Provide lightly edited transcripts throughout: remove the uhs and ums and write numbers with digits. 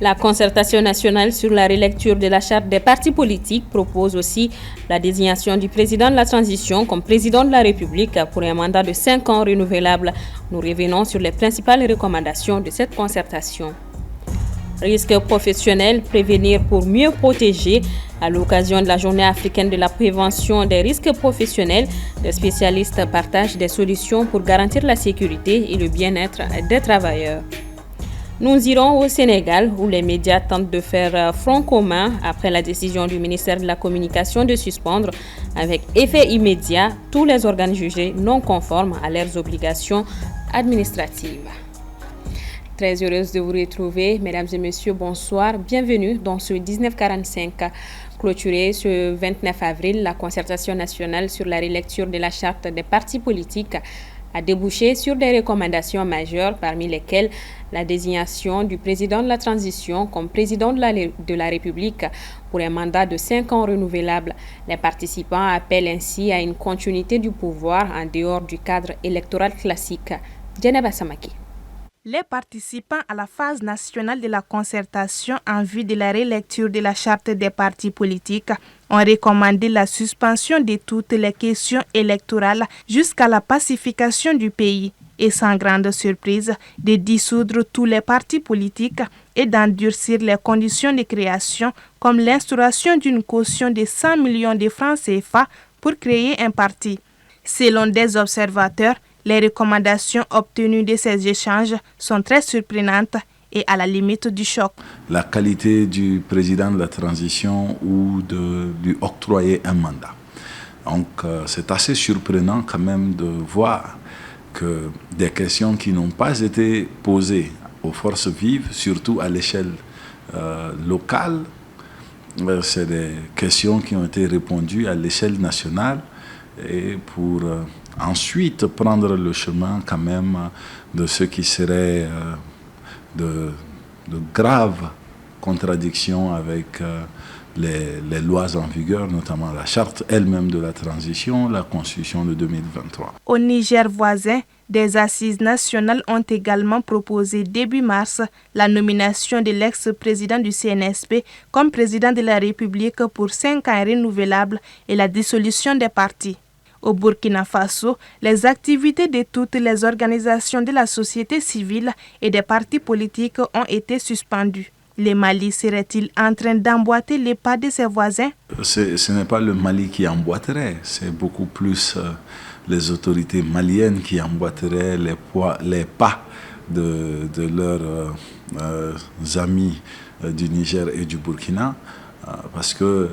La concertation nationale sur la relecture de la charte des partis politiques propose aussi la désignation du président de la transition comme président de la République pour un mandat de 5 ans renouvelable. Nous revenons sur les principales recommandations de cette concertation. Risque professionnel, prévenir pour mieux protéger. À l'occasion de la journée africaine de la prévention des risques professionnels, les spécialistes partagent des solutions pour garantir la sécurité et le bien-être des travailleurs. Nous irons au Sénégal où les médias tentent de faire front commun après la décision du ministère de la Communication de suspendre avec effet immédiat tous les organes jugés non conformes à leurs obligations administratives. Très heureuse de vous retrouver, mesdames et messieurs, bonsoir. Bienvenue dans ce 1945. Clôturé ce 29 avril, la concertation nationale sur la relecture de la charte des partis politiques a débouché sur des recommandations majeures, parmi lesquelles la désignation du président de la transition comme président de la République pour un mandat de 5 ans renouvelable. Les participants appellent ainsi à une continuité du pouvoir en dehors du cadre électoral classique. Djeneba Samaki. Les participants à la phase nationale de la concertation en vue de la relecture de la charte des partis politiques ont recommandé la suspension de toutes les questions électorales jusqu'à la pacification du pays et sans grande surprise de dissoudre tous les partis politiques et d'endurcir les conditions de création comme l'instauration d'une caution de 100 millions de francs CFA pour créer un parti. Selon des observateurs, les recommandations obtenues de ces échanges sont très surprenantes et à la limite du choc. La qualité du président de la transition ou de lui octroyer un mandat. Donc c'est assez surprenant quand même de voir que des questions qui n'ont pas été posées aux forces vives, surtout à l'échelle locale, c'est des questions qui ont été répondues à l'échelle nationale et pour ensuite prendre le chemin quand même de ce qui serait de graves contradictions avec les lois en vigueur, notamment la charte elle-même de la transition, la constitution de 2023. Au Niger voisin, des assises nationales ont également proposé début mars la nomination de l'ex-président du CNSP comme président de la République pour 5 ans renouvelables et la dissolution des partis. Au Burkina Faso, les activités de toutes les organisations de la société civile et des partis politiques ont été suspendues. Le Mali serait-il en train d'emboîter les pas de ses voisins? Ce n'est pas le Mali qui emboîterait, c'est beaucoup plus les autorités maliennes qui emboîteraient les pas de leurs amis du Niger et du Burkina. Parce que,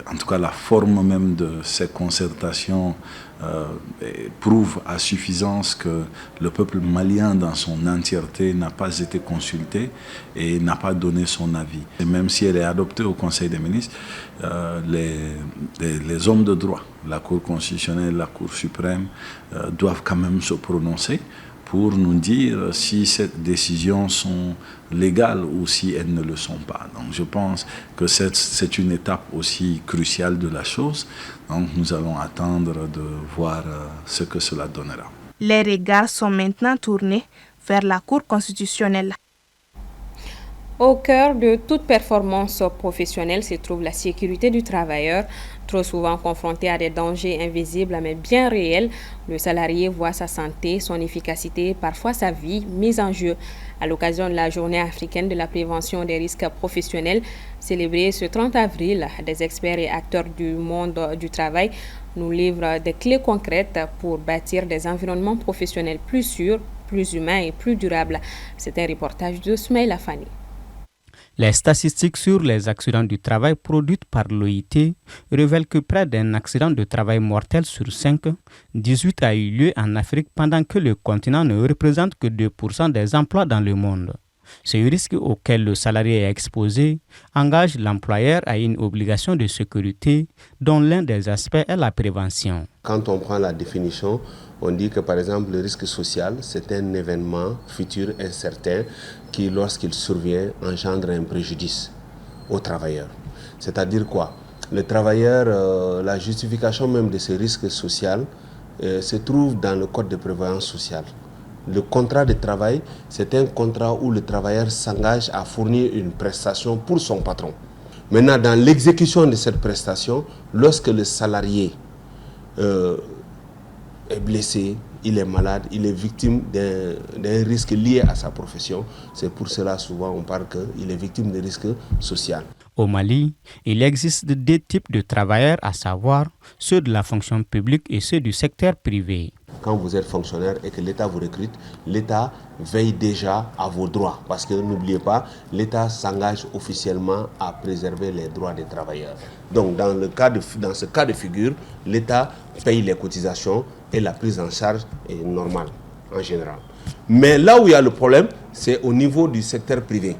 en tout cas, la forme même de ces concertations prouve à suffisance que le peuple malien dans son entièreté n'a pas été consulté et n'a pas donné son avis. Et même si elle est adoptée au Conseil des ministres, les hommes de droit, la Cour constitutionnelle, la Cour suprême, doivent quand même se prononcer pour nous dire si ces décisions sont légales ou si elles ne le sont pas. Donc je pense que c'est une étape aussi cruciale de la chose. Donc nous allons attendre de voir ce que cela donnera. Les regards sont maintenant tournés vers la Cour constitutionnelle. Au cœur de toute performance professionnelle se trouve la sécurité du travailleur. Trop souvent confronté à des dangers invisibles mais bien réels, le salarié voit sa santé, son efficacité, parfois sa vie mise en jeu. À l'occasion de la journée africaine de la prévention des risques professionnels, célébrée ce 30 avril, des experts et acteurs du monde du travail nous livrent des clés concrètes pour bâtir des environnements professionnels plus sûrs, plus humains et plus durables. C'est un reportage de Soumaïla Fani. Les statistiques sur les accidents du travail produites par l'OIT révèlent que près d'un accident de travail mortel sur 5, 18 a eu lieu en Afrique pendant que le continent ne représente que 2% des emplois dans le monde. Ce risque auquel le salarié est exposé engage l'employeur à une obligation de sécurité dont l'un des aspects est la prévention. Quand on prend la définition, on dit que par exemple le risque social, c'est un événement futur incertain qui, lorsqu'il survient, engendre un préjudice aux travailleurs. C'est-à-dire quoi? Le travailleur, la justification même de ce risque social se trouve dans le code de prévoyance sociale. Le contrat de travail, c'est un contrat où le travailleur s'engage à fournir une prestation pour son patron. Maintenant, dans l'exécution de cette prestation, lorsque le salarié est blessé, il est malade, il est victime d'un risque lié à sa profession. C'est pour cela souvent on parle qu'il est victime de risque social. Au Mali, il existe deux types de travailleurs, à savoir ceux de la fonction publique et ceux du secteur privé. Quand vous êtes fonctionnaire et que l'État vous recrute, l'État veille déjà à vos droits. Parce que n'oubliez pas, l'État s'engage officiellement à préserver les droits des travailleurs. Donc dans ce cas de figure, l'État paye les cotisations et la prise en charge est normale en général. Mais là où il y a le problème, c'est au niveau du secteur privé.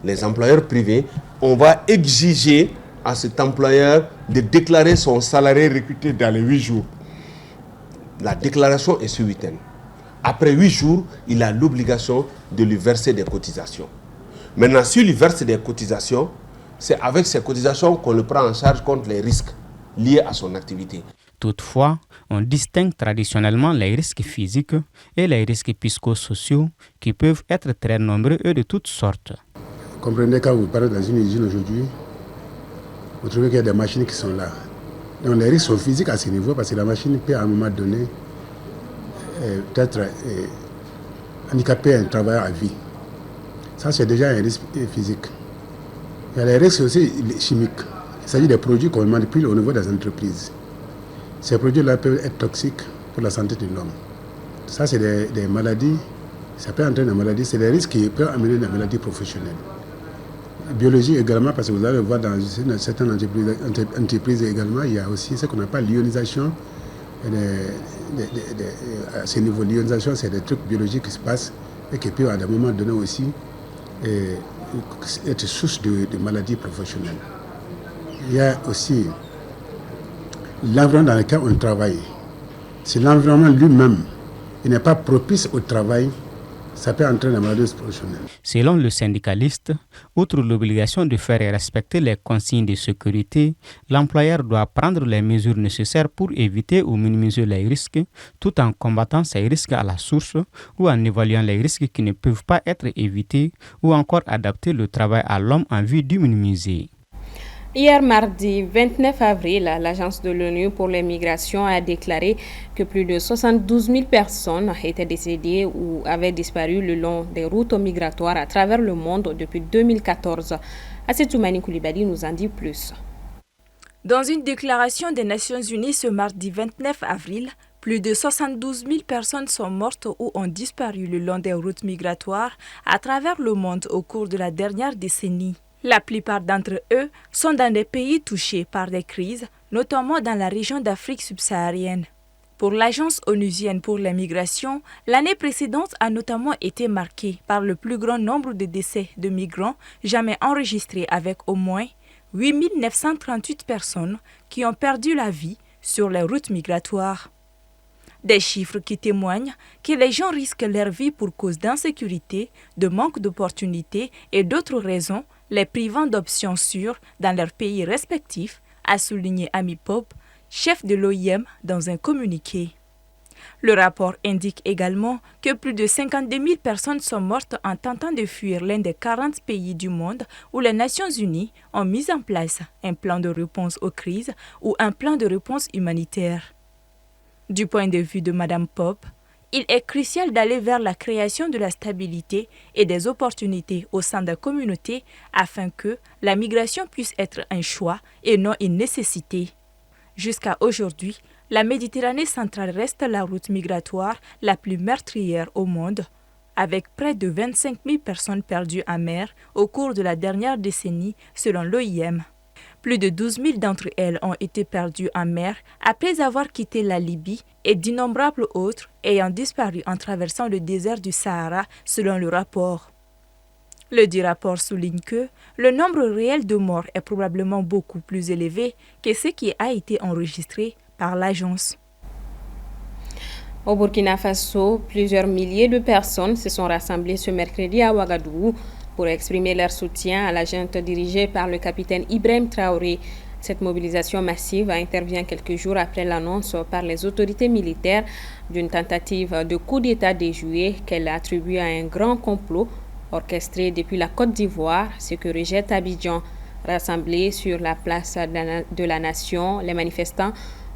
Les employeurs privés, on va exiger à cet employeur de déclarer son salarié recruté dans les 8 jours. La déclaration est ce week-end. Après 8 jours, il a l'obligation de lui verser des cotisations. Maintenant, s'il lui verse des cotisations, c'est avec ces cotisations qu'on le prend en charge contre les risques liés à son activité. Toutefois, on distingue traditionnellement les risques physiques et les risques psychosociaux qui peuvent être très nombreux et de toutes sortes. Comprenez, quand vous parlez dans une usine aujourd'hui, vous trouvez qu'il y a des machines qui sont là. Donc les risques sont physiques à ce niveau parce que la machine peut à un moment donné peut-être handicaper un travailleur à vie. Ça c'est déjà un risque physique. Il y a les risques aussi chimiques. Il s'agit des produits qu'on manipule au niveau des entreprises. Ces produits-là peuvent être toxiques pour la santé de l'homme. Ça c'est des maladies, ça peut entraîner des maladies, c'est des risques qui peuvent amener des maladies professionnelles. Biologie également, parce que vous allez voir dans certaines entreprises également, il y a aussi ce qu'on appelle l'ionisation. À ce niveau, l'ionisation, c'est des trucs biologiques qui se passent et qui peuvent à un moment donné aussi être source de maladies professionnelles. Il y a aussi l'environnement dans lequel on travaille. Si l'environnement lui-même n'est pas propice au travail, ça peut entraîner la maladie professionnelle. Selon le syndicaliste, outre l'obligation de faire respecter les consignes de sécurité, l'employeur doit prendre les mesures nécessaires pour éviter ou minimiser les risques, tout en combattant ces risques à la source ou en évaluant les risques qui ne peuvent pas être évités ou encore adapter le travail à l'homme en vue de minimiser. Hier mardi 29 avril, l'Agence de l'ONU pour les migrations a déclaré que plus de 72 000 personnes étaient décédées ou avaient disparu le long des routes migratoires à travers le monde depuis 2014. Assetoumani Koulibaly nous en dit plus. Dans une déclaration des Nations Unies ce mardi 29 avril, plus de 72 000 personnes sont mortes ou ont disparu le long des routes migratoires à travers le monde au cours de la dernière décennie. La plupart d'entre eux sont dans des pays touchés par des crises, notamment dans la région d'Afrique subsaharienne. Pour l'Agence onusienne pour les migrations, l'année précédente a notamment été marquée par le plus grand nombre de décès de migrants jamais enregistrés avec au moins 8 938 personnes qui ont perdu la vie sur les routes migratoires. Des chiffres qui témoignent que les gens risquent leur vie pour cause d'insécurité, de manque d'opportunités et d'autres raisons, les privant d'options sûres dans leurs pays respectifs, a souligné Amy Pope, chef de l'OIM, dans un communiqué. Le rapport indique également que plus de 52 000 personnes sont mortes en tentant de fuir l'un des 40 pays du monde où les Nations Unies ont mis en place un plan de réponse aux crises ou un plan de réponse humanitaire. Du point de vue de Mme Pope, il est crucial d'aller vers la création de la stabilité et des opportunités au sein de la communauté afin que la migration puisse être un choix et non une nécessité. Jusqu'à aujourd'hui, la Méditerranée centrale reste la route migratoire la plus meurtrière au monde, avec près de 25 000 personnes perdues en mer au cours de la dernière décennie selon l'OIM. Plus de 12 000 d'entre elles ont été perdues en mer après avoir quitté la Libye et d'innombrables autres ayant disparu en traversant le désert du Sahara selon le rapport. Le dit rapport souligne que le nombre réel de morts est probablement beaucoup plus élevé que ce qui a été enregistré par l'agence. Au Burkina Faso, plusieurs milliers de personnes se sont rassemblées ce mercredi à Ouagadougou pour exprimer leur soutien à la junte dirigée par le capitaine Ibrahim Traoré. Cette mobilisation massive intervient quelques jours après l'annonce par les autorités militaires d'une tentative de coup d'État déjoué qu'elle attribue à un grand complot orchestré depuis la Côte d'Ivoire, ce que rejette Abidjan. Rassemblés sur la place de la Nation, les manifestants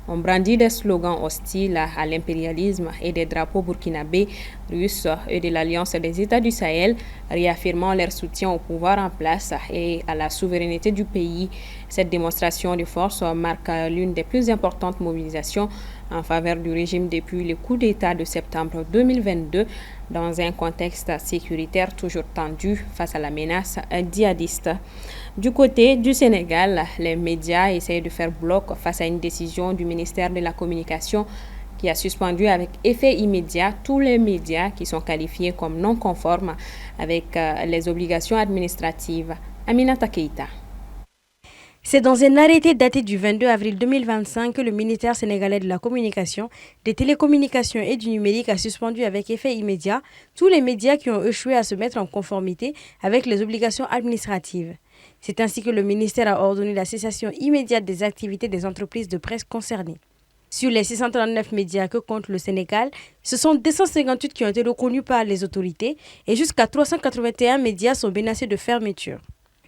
ont brandi des slogans hostiles à l'impérialisme et des drapeaux burkinabés, russes et de l'Alliance des États du Sahel, réaffirmant leur soutien au pouvoir en place et à la souveraineté du pays. Cette démonstration de force marque l'une des plus importantes mobilisations en faveur du régime depuis le coup d'État de septembre 2022, dans un contexte sécuritaire toujours tendu face à la menace djihadiste. Du côté du Sénégal, les médias essayent de faire bloc face à une décision du ministère de la Communication qui a suspendu avec effet immédiat tous les médias qui sont qualifiés comme non conformes avec les obligations administratives. Aminata Keïta. C'est dans un arrêté daté du 22 avril 2025 que le ministère sénégalais de la Communication, des télécommunications et du numérique a suspendu avec effet immédiat tous les médias qui ont échoué à se mettre en conformité avec les obligations administratives. C'est ainsi que le ministère a ordonné la cessation immédiate des activités des entreprises de presse concernées. Sur les 639 médias que compte le Sénégal, ce sont 258 qui ont été reconnus par les autorités et jusqu'à 381 médias sont menacés de fermeture.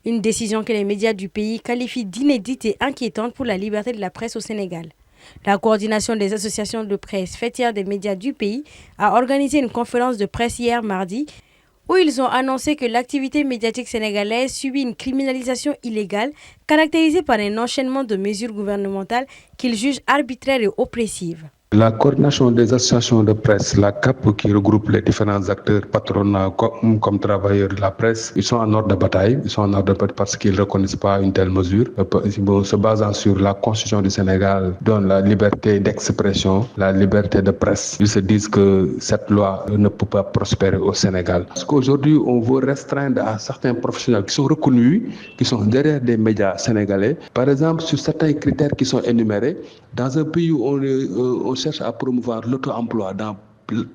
Une décision que les médias du pays qualifient d'inédite et inquiétante pour la liberté de la presse au Sénégal. La coordination des associations de presse fêtières des médias du pays a organisé une conférence de presse hier mardi où ils ont annoncé que l'activité médiatique sénégalaise subit une criminalisation illégale caractérisée par un enchaînement de mesures gouvernementales qu'ils jugent arbitraires et oppressives. La coordination des associations de presse, la CAP, qui regroupe les différents acteurs patronats comme travailleurs de la presse, ils sont en ordre de bataille. Ils sont en ordre de bataille parce qu'ils ne reconnaissent pas une telle mesure. Se basant sur la Constitution du Sénégal, donne la liberté d'expression, la liberté de presse. Ils se disent que cette loi ne peut pas prospérer au Sénégal. Parce qu'aujourd'hui, on veut restreindre à certains professionnels qui sont reconnus, qui sont derrière des médias sénégalais. Par exemple, sur certains critères qui sont énumérés, dans un pays où on cherche à promouvoir l'auto-emploi dans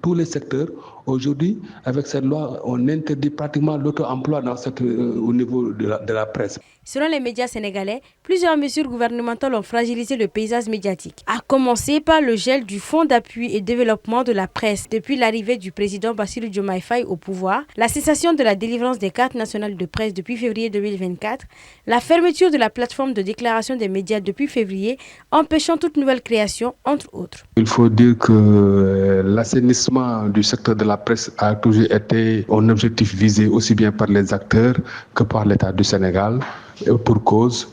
tous les secteurs. Aujourd'hui, avec cette loi, on interdit pratiquement l'auto-emploi au niveau de la presse. Selon les médias sénégalais, plusieurs mesures gouvernementales ont fragilisé le paysage médiatique, à commencer par le gel du Fonds d'appui et développement de la presse depuis l'arrivée du président Bassirou Diomaye Faye au pouvoir, la cessation de la délivrance des cartes nationales de presse depuis février 2024, la fermeture de la plateforme de déclaration des médias depuis février, empêchant toute nouvelle création, entre autres. Il faut dire que l'assainissement du secteur de la presse a toujours été un objectif visé aussi bien par les acteurs que par l'État du Sénégal. Et pour cause,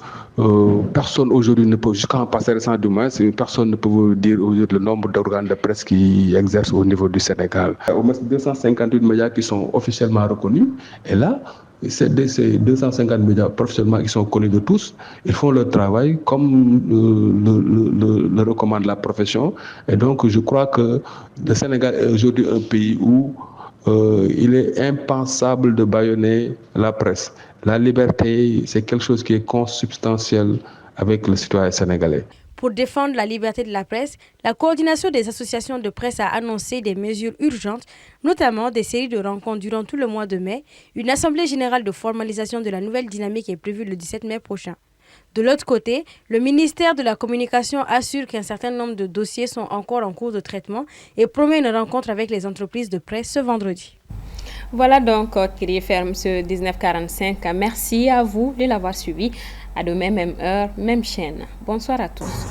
personne aujourd'hui ne peut, jusqu'à un passé récent du moins, personne ne peut vous dire aujourd'hui le nombre d'organes de presse qui exercent au niveau du Sénégal. Au moins 258 médias qui sont officiellement reconnus. Et là, ces 250 médias professionnellement qui sont connus de tous, ils font leur travail comme le recommande la profession. Et donc, je crois que le Sénégal est aujourd'hui un pays où il est impensable de bâillonner la presse. La liberté, c'est quelque chose qui est consubstantiel avec le citoyen sénégalais. Pour défendre la liberté de la presse, la coordination des associations de presse a annoncé des mesures urgentes, notamment des séries de rencontres durant tout le mois de mai. Une assemblée générale de formalisation de la nouvelle dynamique est prévue le 17 mai prochain. De l'autre côté, le ministère de la Communication assure qu'un certain nombre de dossiers sont encore en cours de traitement et promet une rencontre avec les entreprises de presse ce vendredi. Voilà donc qui referme ce 1945. Merci à vous de l'avoir suivi. À demain, même heure, même chaîne. Bonsoir à tous.